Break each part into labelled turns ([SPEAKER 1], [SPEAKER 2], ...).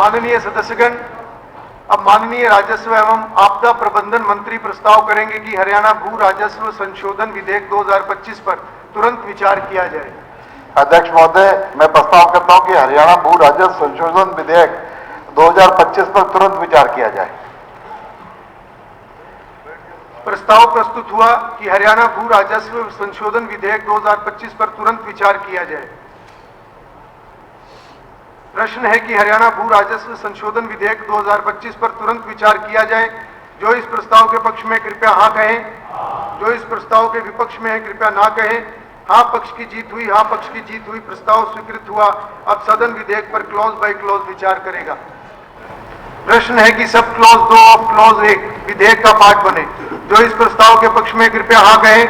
[SPEAKER 1] माननीय सदस्यगण, अब माननीय राजस्व एवं आपदा प्रबंधन मंत्री प्रस्ताव करेंगे कि हरियाणा भू राजस्व संशोधन विधेयक 2025 पर तुरंत विचार किया जाए।
[SPEAKER 2] अध्यक्ष महोदय, मैं प्रस्ताव करता हूं कि हरियाणा भू राजस्व संशोधन विधेयक 2025 पर तुरंत विचार किया जाए।
[SPEAKER 1] प्रस्ताव प्रस्तुत हुआ कि हरियाणा भू राजस्व संशोधन विधेयक 2025 पर तुरंत विचार किया जाए। प्रश्न है कि हरियाणा भू राजस्व संशोधन विधेयक 2025 पर तुरंत विचार किया जाए। जो इस प्रस्ताव के पक्ष में कृपया हाँ कहें, जो इस प्रस्ताव के विपक्ष में है कृपया ना कहें। हाँ पक्ष की जीत हुई, हाँ पक्ष की जीत हुई, प्रस्ताव स्वीकृत हुआ। अब सदन विधेयक पर क्लॉज बाय क्लॉज विचार करेगा। प्रश्न है कि सब क्लॉज 2 ऑफ क्लॉज 1 विधेयक का पार्ट बने। जो इस प्रस्ताव के पक्ष में कृपया हाँ कहें,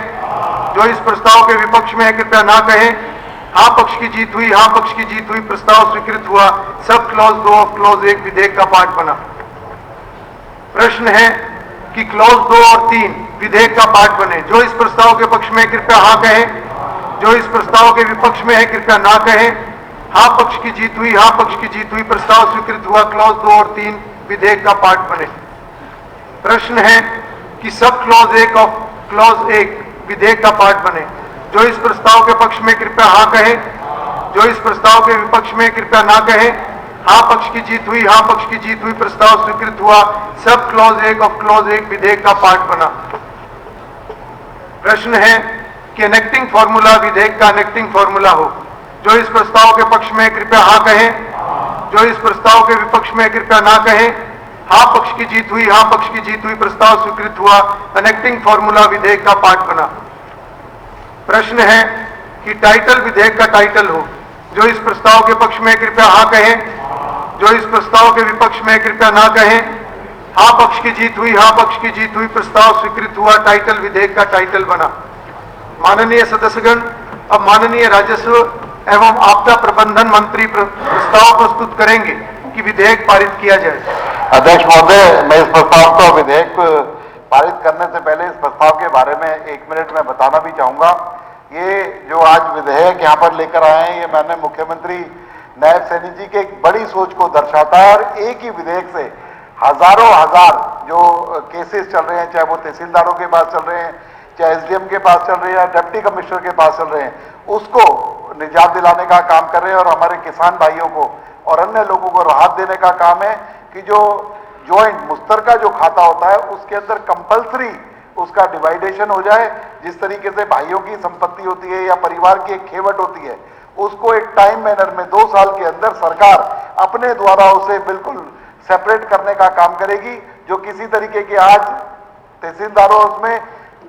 [SPEAKER 1] जो इस प्रस्ताव के विपक्ष में है कृपया ना कहें। हाँ पक्ष की जीत हुई, हाँ पक्ष की जीत हुई, प्रस्ताव स्वीकृत हुआ। सब क्लॉज 2 ऑफ क्लॉज 1 विधेयक का पार्ट बना। प्रश्न है कि क्लॉज 2 और 3 विधेयक का पार्ट बने। जो इस प्रस्ताव के पक्ष में कृपया हाँ कहें, जो इस प्रस्ताव के विपक्ष में है कृपया ना कहें। हाँ पक्ष की जीत हुई, हाँ पक्ष की जीत हुई, प्रस्ताव स्वीकृत हुआ। क्लॉज 2 और 3 विधेयक का पार्ट बने। प्रश्न है कि सब क्लॉज 1 ऑफ क्लॉज 1 विधेयक का पार्ट बने। जो इस प्रस्ताव के पक्ष में कृपया हाँ कहें, जो इस प्रस्ताव के विपक्ष में कृपया ना कहें। हाँ पक्ष की जीत हुई, हाँ पक्ष की जीत हुई, प्रस्ताव स्वीकृत हुआ। सब क्लॉज 1 ऑफ क्लॉज 1 विधेयक का पार्ट बना। प्रश्न है कि एनेक्टिंग फॉर्मूला विधेयक का एनेक्टिंग फॉर्मूला हो। जो इस प्रस्ताव के पक्ष में कृपया हाँ कहें, जो इस प्रस्ताव के विपक्ष में कृपया ना कहें। हाँ पक्ष की जीत हुई, हाँ पक्ष की जीत हुई, प्रस्ताव स्वीकृत हुआ। एनेक्टिंग फॉर्मूला विधेयक का पार्ट बना। प्रश्न है कि टाइटल विधेयक का टाइटल हो। जो इस प्रस्ताव के पक्ष में कृपया हाँ कहें, जो इस प्रस्ताव के विपक्ष में कृपया ना कहें। हाँ पक्ष की जीत हुई, हाँ पक्ष की जीत हुई, प्रस्ताव स्वीकृत हुआ। टाइटल विधेयक का टाइटल बना। माननीय सदस्यगण, अब माननीय राजस्व एवं आपदा प्रबंधन मंत्री प्रस्ताव प्रस्तुत करेंगे कि विधेयक पारित किया जाए।
[SPEAKER 2] अध्यक्ष महोदय, मैं इस प्रस्ताव को विधेयक पारित करने से पहले इस प्रस्ताव के बारे में 1 मिनट में बताना भी चाहूंगा। ये जो आज विधेयक यहाँ पर लेकर आए हैं, ये माननीय मुख्यमंत्री नायब सैनी जी के एक बड़ी सोच को दर्शाता है। और एक ही विधेयक से हजारों हजार जो केसेस चल रहे हैं, चाहे वो तहसीलदारों के पास चल रहे हैं, चाहे एसडीएम के पास चल रहे हैं, डिप्टी कमिश्नर के पास चल रहे हैं, उसको निजात दिलाने का काम कर रहे हैं। और हमारे किसान भाइयों को और अन्य लोगों को राहत देने का काम है कि जो ज्वाइंट मुश्तरका जो खाता होता है उसके अंदर कंपलसरी उसका डिवाइडेशन हो जाए। जिस तरीके से भाइयों की संपत्ति होती है या परिवार की एक खेवट होती है, उसको एक टाइम मैनर में 2 साल के अंदर सरकार अपने द्वारा उसे बिल्कुल सेपरेट करने का काम करेगी। जो किसी तरीके के आज तहसीलदारों उसमें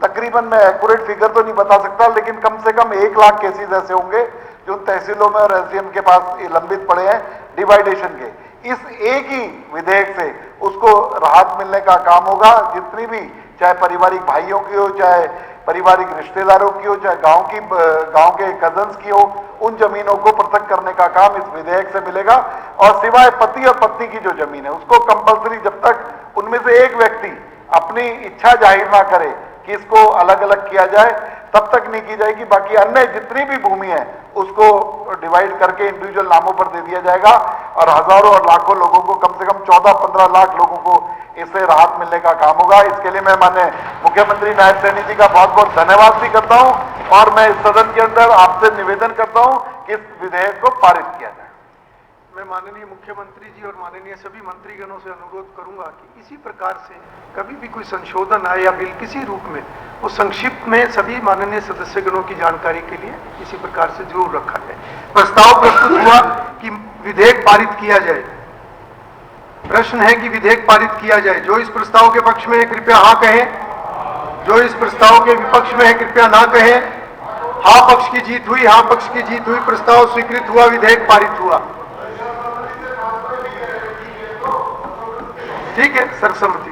[SPEAKER 2] तकरीबन मैं एक्यूरेट फिगर तो नहीं बता सकता, लेकिन कम से कम 1 लाख केसेस ऐसे होंगे जो तहसीलों में और एसडीएम के पास लंबित पड़े हैं डिवाइडेशन के। इस एक ही विधेयक से उसको राहत मिलने का काम होगा। जितनी भी चाहे पारिवारिक भाइयों की हो, चाहे पारिवारिक रिश्तेदारों की हो, चाहे गांव के कजन्स की हो, उन जमीनों को पृथक करने का काम इस विधेयक से मिलेगा। और सिवाय पति और पत्नी की जो जमीन है उसको कंपलसरी, जब तक उनमें से एक व्यक्ति अपनी इच्छा जाहिर ना करे कि इसको अलग अलग किया जाए, तब तक नहीं की जाएगी। बाकी अन्य जितनी भी भूमि है उसको डिवाइड करके इंडिविजुअल नामों पर दे दिया जाएगा। और हजारों और लाखों लोगों को, कम से कम 14-15 लाख लोगों को इससे राहत मिलने का काम होगा। इसके लिए मैं माननीय मुख्यमंत्री नायब सैनी जी का बहुत बहुत धन्यवाद भी करता हूं। और मैं इस सदन के अंदर आपसे निवेदन करता हूं कि इस विधेयक को पारित किया जाए।
[SPEAKER 1] मैं माननीय मुख्यमंत्री जी और माननीय सभी मंत्रीगणों से अनुरोध करूंगा कि इसी प्रकार से कभी भी कोई संशोधन आए या बिल किसी रूप में, वो संक्षिप्त में सभी माननीय सदस्यगणों की जानकारी के लिए इसी प्रकार से जरूर रखा जाए। प्रस्ताव प्रस्तुत हुआ कि विधेयक पारित किया जाए। प्रश्न है कि विधेयक पारित किया जाए। जो इस प्रस्ताव के पक्ष में है कृपया हाँ कहें, जो इस प्रस्ताव के विपक्ष में है कृपया ना कहें। हाँ पक्ष की जीत हुई, हाँ पक्ष की जीत हुई, प्रस्ताव स्वीकृत हुआ। विधेयक पारित हुआ। ठीक है, सर्वसम्मति।